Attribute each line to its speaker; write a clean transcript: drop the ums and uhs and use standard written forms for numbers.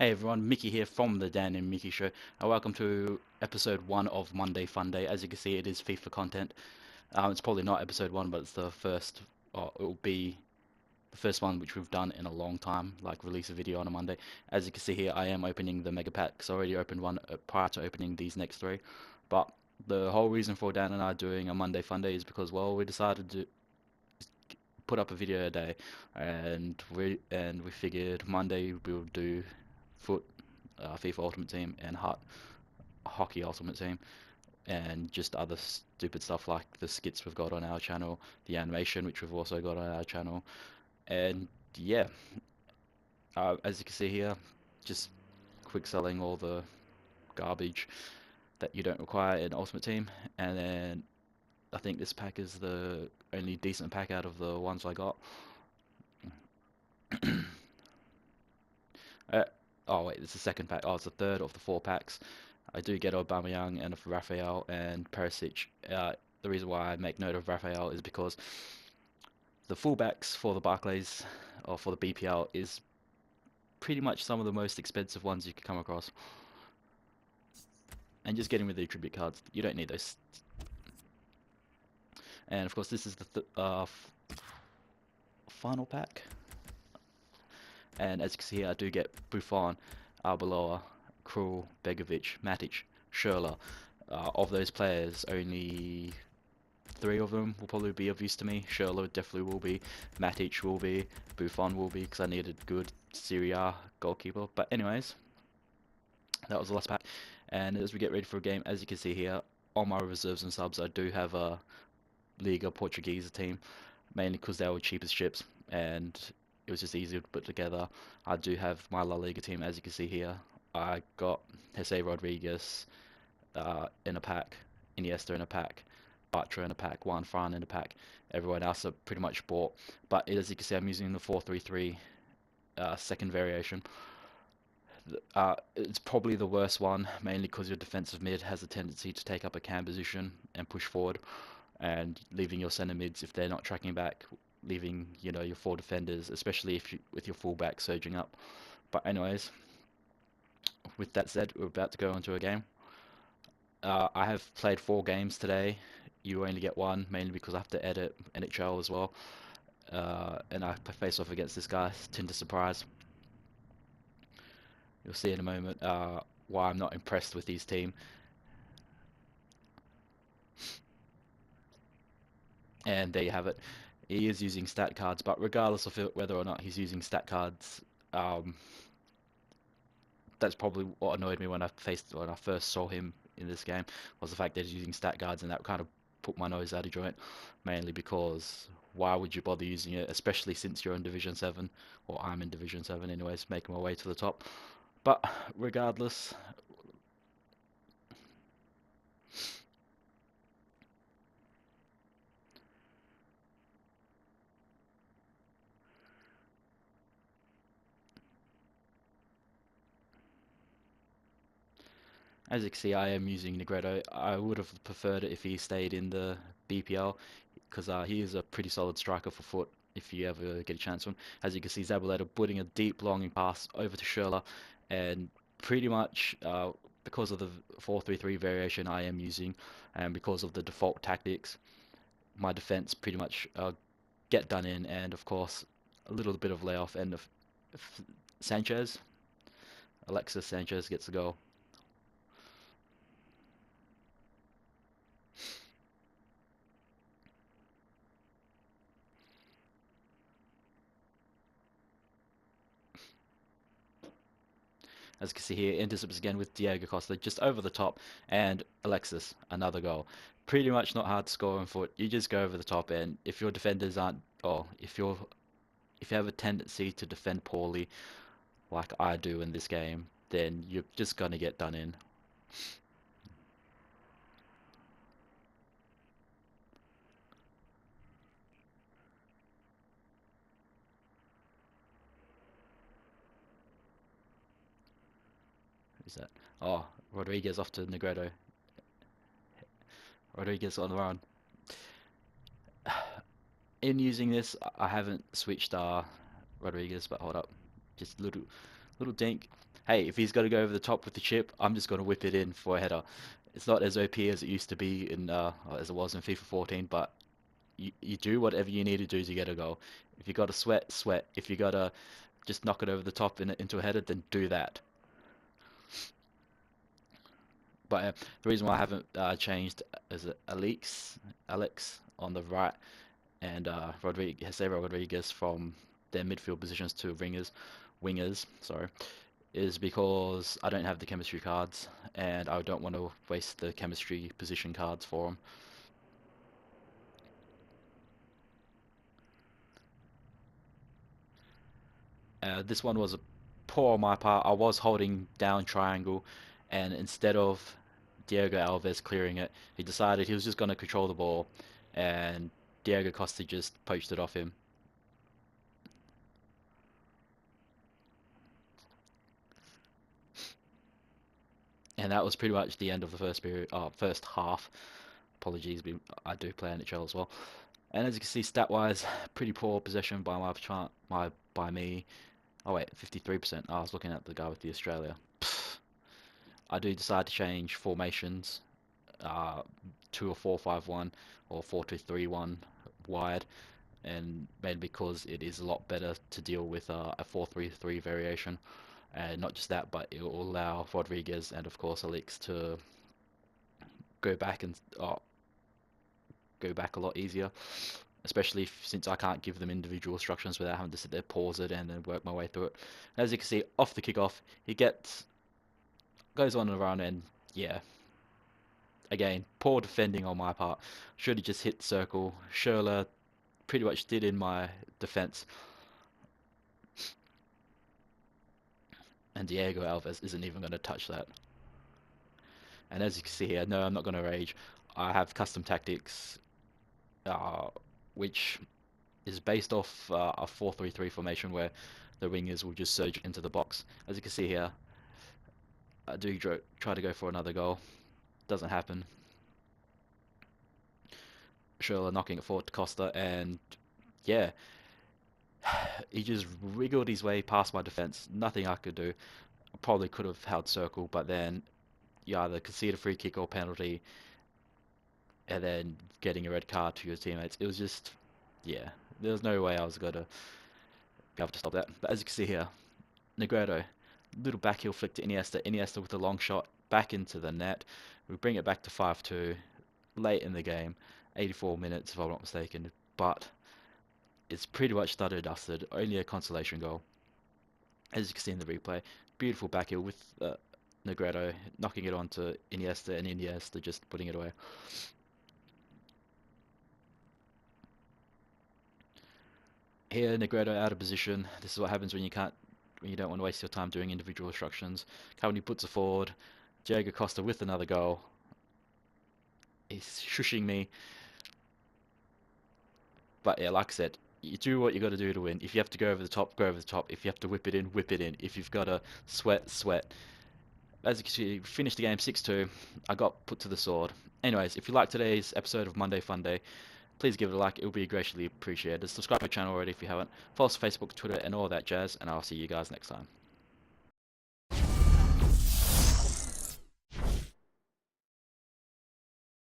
Speaker 1: Hey everyone, Mickey here from the Dan and Mickey Show. Welcome to episode 1 of Monday Funday. As you can see, it is FIFA content. It's probably not episode 1, but it's the first, or it will be the first one which we've done in a long time, like release a video on a Monday. As you can see here, I am opening the mega packs. I already opened one prior to opening these next three. But the whole reason for Dan and I doing a Monday Funday is because, well, we decided to put up a video a day, and we figured Monday we'll do foot, FIFA Ultimate Team, and hockey Ultimate Team, and just other stupid stuff like the skits we've got on our channel, the animation which we've also got on our channel, and yeah, as you can see here, just quick selling all the garbage that you don't require in Ultimate Team, and then I think this pack is the only decent pack out of the ones I got. Uh, oh wait, it's the second pack. Oh, it's the third of the 4 packs. I do get Aubameyang and Raphael and Perisic. The reason why I make note of Raphael is because the fullbacks for the Barclays or for the BPL is pretty much some of the most expensive ones you can come across. And just getting rid of the attribute cards, you don't need those. And of course, this is the final pack. And as you can see here, I do get Buffon, Arbeloa, Krul, Begovic, Matic, Schürrle. Of those players, only 3 of them will probably be of use to me. Schürrle definitely will be, Matic will be, Buffon will be, because I need a good Serie A goalkeeper. But anyways, that was the last pack. And as we get ready for a game, as you can see here, on my reserves and subs, I do have a Liga Portuguese team, mainly because they were cheapest ships, and it was just easier to put together. I do have my La Liga team, as you can see here. I got Jose Rodriguez in a pack, Iniesta in a pack, Bartra in a pack, Juan Fran in a pack. Everyone else are pretty much bought. But as you can see, I'm using the 4-3-3 second variation. It's probably the worst one, mainly because your defensive mid has a tendency to take up a cam position and push forward, and leaving your center mids, if they're not tracking back, leaving your 4 defenders, especially if you with your fullback surging up. But anyways, with that said, we're about to go into a game. I have played 4 games today. You only get 1, mainly because I have to edit NHL as well. And I face off against this guy, Tinder Surprise. You'll see in a moment why I'm not impressed with his team. And there you have it. He is using stat cards, but regardless of whether or not he's using stat cards, that's probably what annoyed me when I first saw him in this game, was the fact that he's using stat cards, and that kind of put my nose out of joint, mainly because why would you bother using it, especially since you're in Division 7, or I'm in Division 7 anyways, making my way to the top. But regardless, as you can see, I am using Negredo. I would have preferred it if he stayed in the BPL, because he is a pretty solid striker for foot if you ever get a chance on. As you can see, Zabaleta putting a deep longing pass over to Schürrle, and pretty much because of the 4-3-3 variation I am using, and because of the default tactics, my defense pretty much get done in, and of course a little bit of layoff, and Sanchez, Alexis Sanchez gets the goal. As you can see here, intercepts again with Diego Costa just over the top, and Alexis, another goal. Pretty much not hard to score on foot. You just go over the top, and if your defenders aren't, or if you have a tendency to defend poorly, like I do in this game, then you're just gonna get done in. Who's that? Oh, Rodriguez off to Negredo. Rodriguez on the run. In using this, I haven't switched Rodriguez, but hold up, just little dink. hey, if he's got to go over the top with the chip, I'm just going to whip it in for a header. It's not as OP as it used to be in as it was in FIFA 14, but you do whatever you need to do to get a goal. If you got to sweat, sweat. If you got to just knock it over the top into a header, then do that. But the reason why I haven't changed is Alex on the right, and Rodriguez from their midfield positions to wingers, sorry, is because I don't have the chemistry cards, and I don't want to waste the chemistry position cards for them. This one was poor on my part. I was holding down triangle, and instead of Diego Alves clearing it, he decided he was just going to control the ball, and Diego Costa just poached it off him. And that was pretty much the end of the first half. Apologies, I do play NHL as well. And as you can see, stat-wise, pretty poor possession by by me. Oh wait, 53%. I was looking at the guy with the Australia. I do decide to change formations, uh, to a 4-5-1 or 4-2-3-1 wide, and mainly because it is a lot better to deal with a 4-3-3 variation. And not just that, but it will allow Rodriguez and of course Alex to go back and go back a lot easier, especially since I can't give them individual instructions without having to sit there, pause it, and then work my way through it. And as you can see, off the kickoff, he goes on and run, and yeah, again, poor defending on my part. Should have just hit circle. Schürrle pretty much did in my defense, and Diego Alves isn't even going to touch that. And as you can see here, no, I'm not going to rage. I have custom tactics, uh, which is based off a 4-3-3 formation where the wingers will just surge into the box. As you can see here, I do try to go for another goal. Doesn't happen. Schürrle knocking it forward to Costa, and yeah, he just wriggled his way past my defense. Nothing I could do. I probably could have held circle, but then you either concede a free kick or penalty, and then getting a red card to your teammates. It was just, yeah, there was no way I was going to be able to stop that. But as you can see here, Negredo, little backheel flick to Iniesta. Iniesta with a long shot back into the net. We bring it back to 5-2 late in the game, 84 minutes if I'm not mistaken. But it's pretty much done and dusted. Only a consolation goal. As you can see in the replay, beautiful backheel with Negredo knocking it onto Iniesta, and Iniesta just putting it away. Here, Negredo out of position. This is what happens when you don't want to waste your time doing individual instructions. Cavani puts it forward. Diego Costa with another goal. He's shushing me. But yeah, like I said, you do what you got to do to win. If you have to go over the top, go over the top. If you have to whip it in, whip it in. If you've got to sweat, sweat. As you can see, finished the game 6-2. I got put to the sword. Anyways, if you like today's episode of Monday Funday, please give it a like. It would be greatly appreciated. Subscribe to my channel already if you haven't. Follow us on Facebook, Twitter, and all that jazz. And I'll see you guys next time.